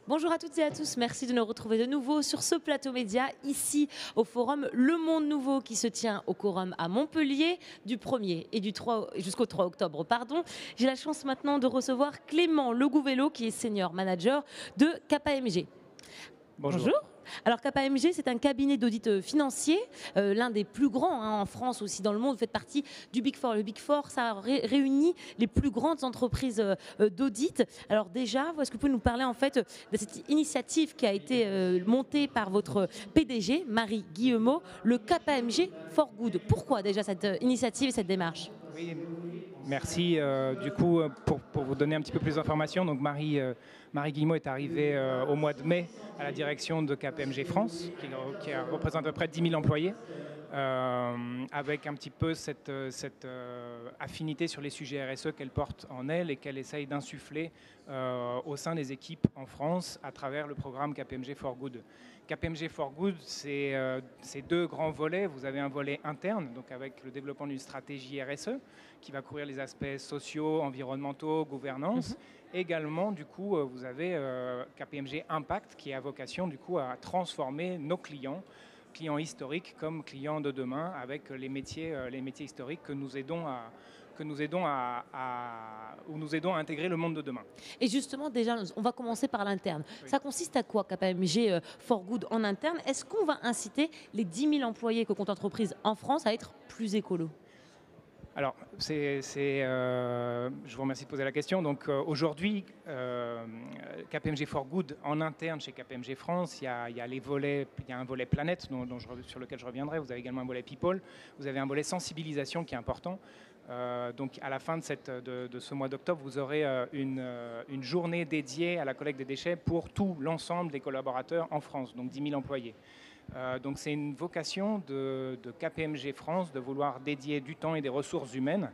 Bonjour à toutes et à tous, merci de nous retrouver de nouveau sur ce plateau média, ici au forum Le Monde Nouveau qui se tient au Quorum à Montpellier du 1er et du 3 jusqu'au 3 octobre. J'ai la chance maintenant de recevoir Clément Legouvello qui est senior manager de KPMG. Bonjour. Alors KPMG, c'est un cabinet d'audit financier, l'un des plus grands en France, aussi dans le monde. Vous faites partie du Big Four. Le Big Four, ça réunit les plus grandes entreprises d'audit. Alors déjà, est-ce que vous pouvez nous parler en fait de cette initiative qui a été montée par votre PDG, Marie Guillemot, le KPMG for Good. Pourquoi déjà cette initiative et cette démarche ? Oui, merci. Du coup, pour vous donner un petit peu plus d'informations, donc Marie Guillemot est arrivée au mois de mai à la direction de KPMG France, qui représente à peu près 10 000 employés, avec un petit peu cette affinité sur les sujets RSE qu'elle porte en elle et qu'elle essaye d'insuffler au sein des équipes en France à travers le programme KPMG for Good. KPMG for Good, c'est deux grands volets. Vous avez un volet interne, donc avec le développement d'une stratégie RSE qui va couvrir les aspects sociaux, environnementaux, gouvernance. Également, du coup, vous avez KPMG Impact qui a vocation du coup à transformer nos clients historiques comme clients de demain avec les métiers historiques que nous aidons à intégrer le monde de demain. Et justement, déjà, on va commencer par l'interne. Oui. Ça consiste à quoi, KPMG for Good en interne? Est-ce qu'on va inciter les 10 000 employés que compte l'entreprise en France à être plus écolos? Alors, je vous remercie de poser la question. Donc aujourd'hui, KPMG for Good en interne chez KPMG France, il y a un volet planète sur lequel je reviendrai. Vous avez également un volet people. Vous avez un volet sensibilisation qui est important. Donc à la fin de ce mois d'octobre, vous aurez une journée dédiée à la collecte des déchets pour tout l'ensemble des collaborateurs en France, donc 10 000 employés. Donc c'est une vocation de KPMG France de vouloir dédier du temps et des ressources humaines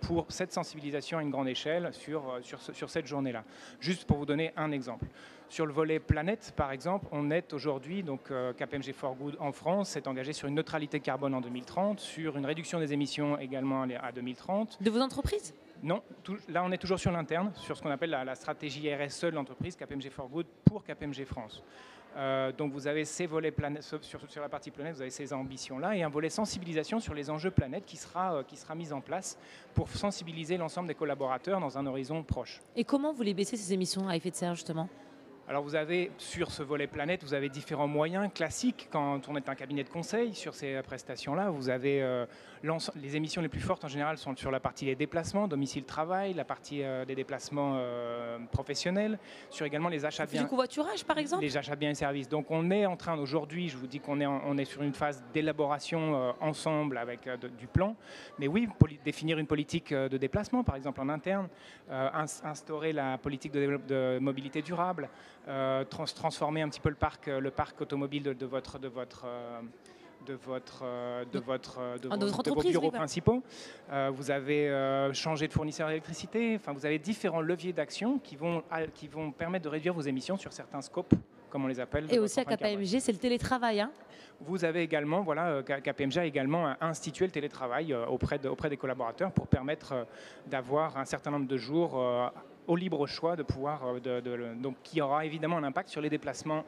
pour cette sensibilisation à une grande échelle sur cette journée-là. Juste pour vous donner un exemple. Sur le volet planète, par exemple, on est aujourd'hui, donc KPMG for Good en France s'est engagé sur une neutralité carbone en 2030, sur une réduction des émissions également à 2030. De vos entreprises ? Non, là on est toujours sur l'interne, sur ce qu'on appelle la stratégie RSE de l'entreprise KPMG for Good pour KPMG France. Donc vous avez ces volets planète, sur la partie planète, vous avez ces ambitions-là et un volet sensibilisation sur les enjeux planète qui sera mis en place pour sensibiliser l'ensemble des collaborateurs dans un horizon proche. Et comment vous voulez baisser ces émissions à effet de serre justement ? Alors vous avez, sur ce volet planète, vous avez différents moyens classiques quand on est un cabinet de conseil sur ces prestations-là. Vous avez les émissions les plus fortes en général sont sur la partie des déplacements, domicile-travail, la partie des déplacements professionnels, sur également les achats de biens. Du covoiturage par exemple ? Les achats de biens et services. Donc on est en train aujourd'hui, je vous dis qu'on est sur une phase d'élaboration ensemble avec du plan. Mais oui, définir une politique de déplacement par exemple en interne, instaurer la politique de mobilité durable, transformer un petit peu le parc automobile de vos bureaux principaux. Vous avez changé de fournisseur d'électricité. Enfin, vous avez différents leviers d'action qui vont permettre de réduire vos émissions sur certains scopes, comme on les appelle. Et aussi à KPMG, c'est le télétravail. Vous avez également, KPMG a également institué le télétravail auprès des collaborateurs pour permettre d'avoir un certain nombre de jours au libre choix de pouvoir, donc qui aura évidemment un impact sur les déplacements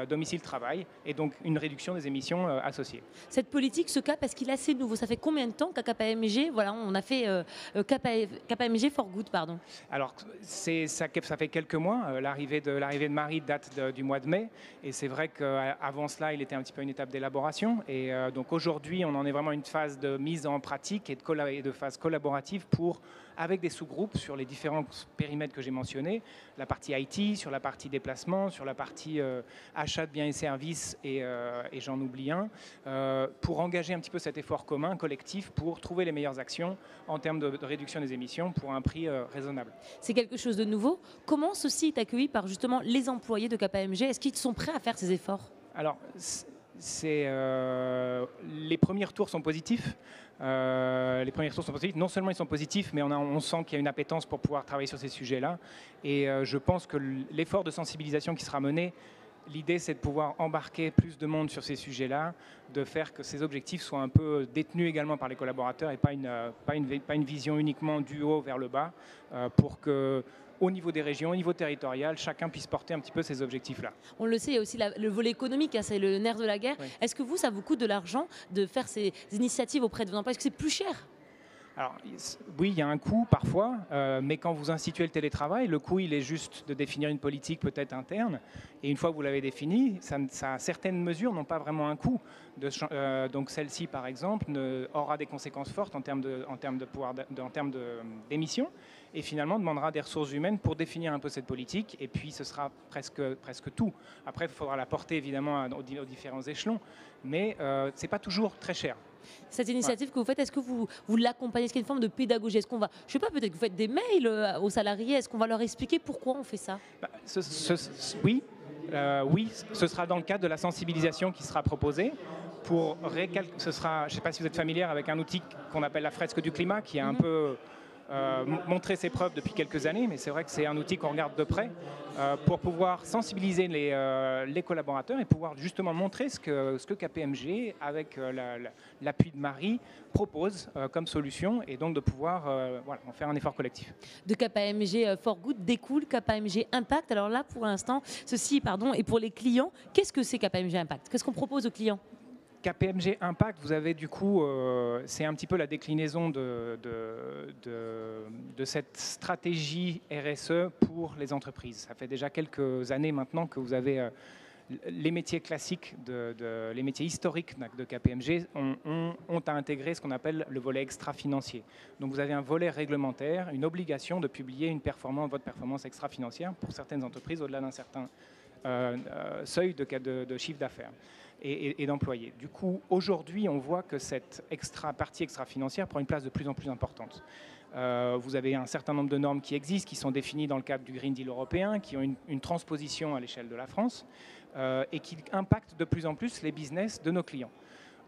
domicile-travail et donc une réduction des émissions associées. Cette politique, ce cap, est-ce qu'il est assez nouveau? Ça fait combien de temps qu'à KPMG, on a fait KPMG for Good, pardon? Alors, ça fait quelques mois. L'arrivée de Marie date du mois de mai et c'est vrai qu'avant cela, il était un petit peu une étape d'élaboration et donc aujourd'hui, on en est vraiment une phase de mise en pratique et de phase collaborative avec des sous-groupes sur les différents périmètres que j'ai mentionnés, la partie IT, sur la partie déplacement, sur la partie achat de biens et services et j'en oublie un, pour engager un petit peu cet effort commun, collectif, pour trouver les meilleures actions en termes de réduction des émissions pour un prix raisonnable. C'est quelque chose de nouveau. Comment ceci est accueilli par justement les employés de KPMG? Est-ce qu'ils sont prêts à faire ces efforts? Alors, les premiers retours sont positifs. Non seulement ils sont positifs, mais on sent qu'il y a une appétence pour pouvoir travailler sur ces sujets-là. Et je pense que l'effort de sensibilisation qui sera mené, l'idée c'est de pouvoir embarquer plus de monde sur ces sujets-là, de faire que ces objectifs soient un peu détenus également par les collaborateurs et pas une vision uniquement du haut vers le bas, pour que au niveau des régions, au niveau territorial, chacun puisse porter un petit peu ces objectifs-là. On le sait, il y a aussi le volet économique, hein, c'est le nerf de la guerre. Oui. Est-ce que vous, ça vous coûte de l'argent de faire ces initiatives auprès de vos employés? Est-ce que c'est plus cher? Alors, oui, il y a un coût parfois, mais quand vous instituez le télétravail, le coût, il est juste de définir une politique peut-être interne. Et une fois que vous l'avez définie, certaines mesures n'ont pas vraiment un coût. Donc celle-ci, par exemple, aura des conséquences fortes en termes d'émissions et finalement demandera des ressources humaines pour définir un peu cette politique. Et puis, ce sera presque tout. Après, il faudra la porter évidemment aux différents échelons, mais ce n'est pas toujours très cher. Cette initiative que vous faites, est-ce que vous l'accompagnez? Est-ce qu'il y a une forme de pédagogie? Est-ce qu'on va, je sais pas, peut-être que vous faites des mails aux salariés? Est-ce qu'on va leur expliquer pourquoi on fait ça? Oui, ce sera dans le cadre de la sensibilisation qui sera proposée. Ce sera, je ne sais pas si vous êtes familière avec un outil qu'on appelle la fresque du climat, qui a un peu montré ses preuves depuis quelques années, mais c'est vrai que c'est un outil qu'on regarde de près pour pouvoir sensibiliser les collaborateurs et pouvoir justement montrer ce que KPMG, avec l'appui de Marie, propose comme solution et donc de pouvoir en faire un effort collectif. De KPMG For Good découle KPMG Impact. Alors là, pour l'instant, et pour les clients, qu'est-ce que c'est KPMG Impact? Qu'est-ce qu'on propose aux clients? KPMG Impact, vous avez du coup, c'est un petit peu la déclinaison de cette stratégie RSE pour les entreprises. Ça fait déjà quelques années maintenant que vous avez les métiers classiques, les métiers historiques de KPMG ont à intégrer ce qu'on appelle le volet extra-financier. Donc vous avez un volet réglementaire, une obligation de publier votre performance extra-financière pour certaines entreprises au-delà d'un certain seuil de chiffre d'affaires et d'employés. Du coup, aujourd'hui, on voit que cette partie extra-financière prend une place de plus en plus importante. Vous avez un certain nombre de normes qui existent, qui sont définies dans le cadre du Green Deal européen, qui ont une transposition à l'échelle de la France et qui impactent de plus en plus les business de nos clients.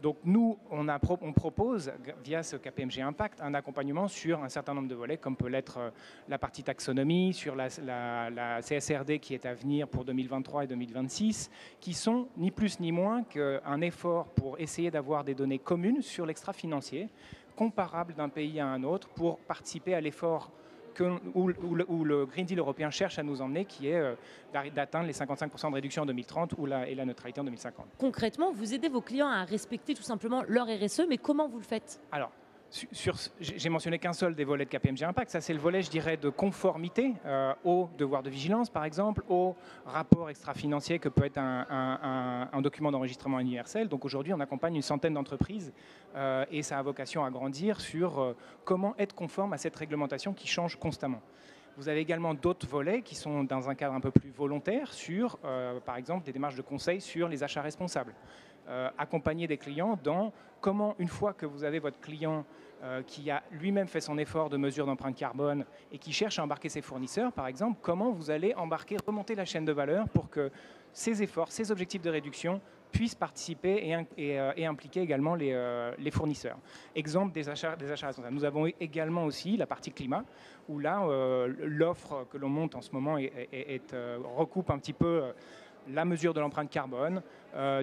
Donc nous, on propose, via ce KPMG Impact, un accompagnement sur un certain nombre de volets, comme peut l'être la partie taxonomie, sur la CSRD qui est à venir pour 2023 et 2026, qui sont ni plus ni moins qu'un effort pour essayer d'avoir des données communes sur l'extra-financier, comparables d'un pays à un autre, pour participer à l'effort où le Green Deal européen cherche à nous emmener, qui est d'atteindre les 55% de réduction en 2030 et la neutralité en 2050. Concrètement, vous aidez vos clients à respecter tout simplement leur RSE, mais comment vous le faites? Alors, j'ai mentionné qu'un seul des volets de KPMG Impact, ça c'est le volet, je dirais, de conformité au devoir de vigilance, par exemple, au rapport extra-financier que peut être un document d'enregistrement universel. Donc aujourd'hui, on accompagne une centaine d'entreprises et ça a vocation à grandir sur comment être conforme à cette réglementation qui change constamment. Vous avez également d'autres volets qui sont dans un cadre un peu plus volontaire sur, par exemple, des démarches de conseil sur les achats responsables. Accompagner des clients dans comment, une fois que vous avez votre client qui a lui-même fait son effort de mesure d'empreinte carbone et qui cherche à embarquer ses fournisseurs, par exemple, comment vous allez remonter la chaîne de valeur pour que ces efforts, ces objectifs de réduction puissent participer et impliquer également les fournisseurs. Exemple des achats responsables. Nous avons également aussi la partie climat, où là, l'offre que l'on monte en ce moment recoupe un petit peu la mesure de l'empreinte carbone,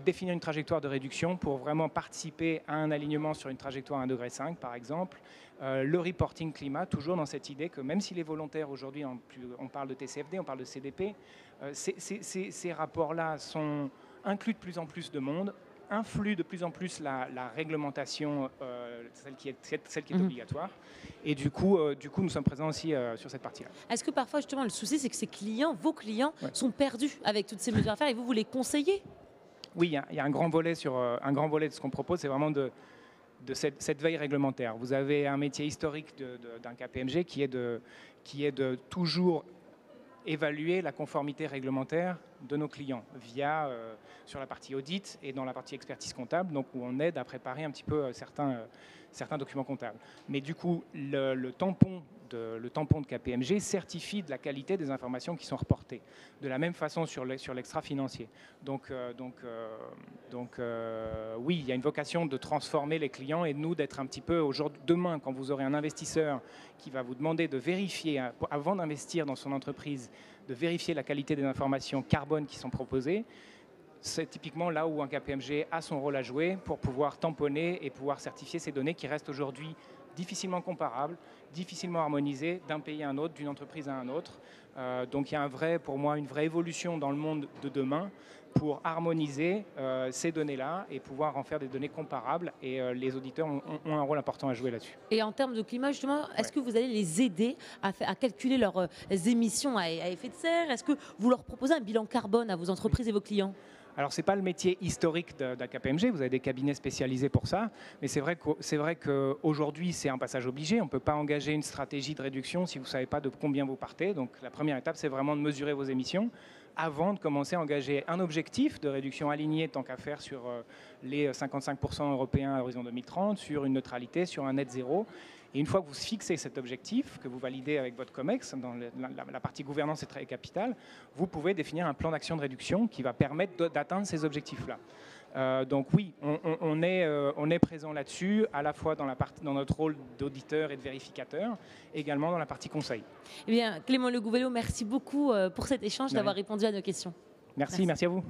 définir une trajectoire de réduction pour vraiment participer à un alignement sur une trajectoire à 1,5 degré par exemple. Le reporting climat, toujours dans cette idée que même s'il est volontaire aujourd'hui, on parle de TCFD, on parle de CDP, ces rapports-là incluent de plus en plus de monde, influent de plus en plus la réglementation, celle qui est obligatoire. Et du coup, nous sommes présents aussi sur cette partie-là. Est-ce que parfois, justement, le souci, c'est que vos clients, sont perdus avec toutes ces mesures à faire et vous les conseillez? Oui, il y a un grand volet de ce qu'on propose, c'est vraiment de cette veille réglementaire. Vous avez un métier historique d'un KPMG qui est de toujours évaluer la conformité réglementaire de nos clients sur la partie audit et dans la partie expertise comptable, donc où on aide à préparer un petit peu certains documents comptables. Mais du coup, le tampon de KPMG certifie de la qualité des informations qui sont reportées. De la même façon sur l'extra-financier. Donc oui, il y a une vocation de transformer les clients et nous d'être un petit peu demain, quand vous aurez un investisseur qui va vous demander de vérifier, avant d'investir dans son entreprise, de vérifier la qualité des informations carbone qui sont proposées. C'est typiquement là où un KPMG a son rôle à jouer pour pouvoir tamponner et pouvoir certifier ces données qui restent aujourd'hui difficilement comparables, difficilement harmonisés d'un pays à un autre, d'une entreprise à un autre. Donc il y a pour moi une vraie évolution dans le monde de demain pour harmoniser ces données-là et pouvoir en faire des données comparables. Et les auditeurs ont un rôle important à jouer là-dessus. Et en termes de climat, justement, est-ce que vous allez les aider à calculer leurs émissions à effet de serre? Est-ce que vous leur proposez un bilan carbone à vos entreprises et vos clients? Alors, ce n'est pas le métier historique de KPMG, vous avez des cabinets spécialisés pour ça, mais c'est vrai qu'aujourd'hui, c'est un passage obligé. On ne peut pas engager une stratégie de réduction si vous ne savez pas de combien vous partez. Donc, la première étape, c'est vraiment de mesurer vos émissions avant de commencer à engager un objectif de réduction aligné, tant qu'à faire, sur les 55% européens à l'horizon 2030, sur une neutralité, sur un net zéro. Et une fois que vous fixez cet objectif, que vous validez avec votre COMEX, dans la partie gouvernance et capital, vous pouvez définir un plan d'action de réduction qui va permettre d'atteindre ces objectifs-là. Donc oui, on est présent là-dessus, à la fois dans notre rôle d'auditeur et de vérificateur, également dans la partie conseil. Eh bien, Clément Le Gouvello, merci beaucoup pour cet échange, d'avoir répondu à nos questions. Merci à vous.